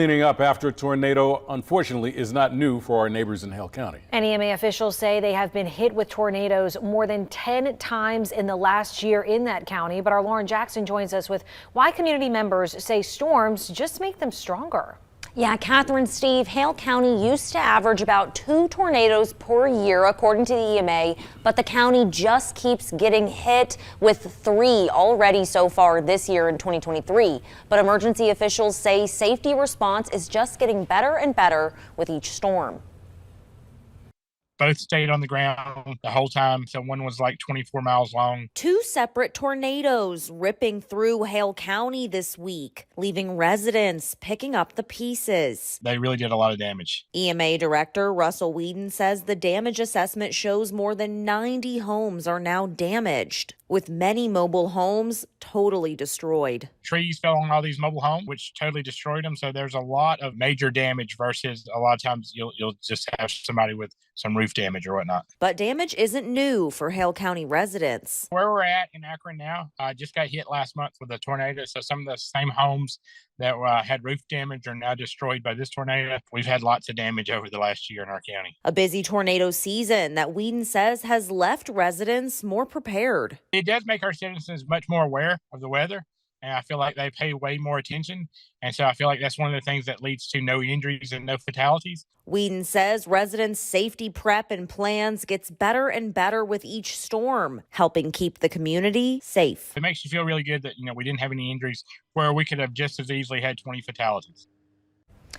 Cleaning up after a tornado, unfortunately, is not new for our neighbors in Hale County. And EMA officials say they have been hit with tornadoes more than 10 times in the last year in that county. But our Lauren Jackson joins us with why community members say storms just make them stronger. Yeah, Catherine, Steve, Hale County used to average about 2 tornadoes per year, according to the EMA, but the county just keeps getting hit with 3 already so far this year in 2023. But emergency officials say safety response is just getting better and better with each storm. Both stayed on the ground the whole time, so one was like 24 miles long. 2 separate tornadoes ripping through Hale County this week, leaving residents picking up the pieces. They really did a lot of damage. EMA Director Russell Whedon says the damage assessment shows more than 90 homes are now damaged, with many mobile homes totally destroyed. Trees fell on all these mobile homes, which totally destroyed them. So there's a lot of major damage versus a lot of times you'll just have somebody with some roof damage or whatnot. But damage isn't new for Hale County residents. Where we're at in Akron now, just got hit last month with a tornado. So some of the same homes that had roof damage are now destroyed by this tornado. We've had lots of damage over the last year in our county. A busy tornado season that Whedon says has left residents more prepared. It does make our citizens much more aware of the weather, and I feel like they pay way more attention. And so I feel like that's one of the things that leads to no injuries and no fatalities. Whedon says residents' safety prep and plans gets better and better with each storm, helping keep the community safe. It makes you feel really good that, we didn't have any injuries where we could have just as easily had 20 fatalities.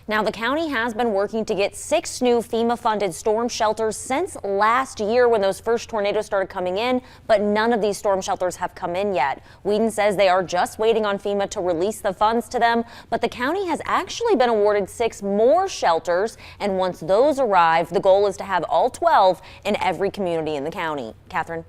Now, the county has been working to get 6 new FEMA-funded storm shelters since last year when those first tornadoes started coming in, but none of these storm shelters have come in yet. Whedon says they are just waiting on FEMA to release the funds to them, but the county has actually been awarded 6 more shelters, and once those arrive, the goal is to have all 12 in every community in the county. Catherine?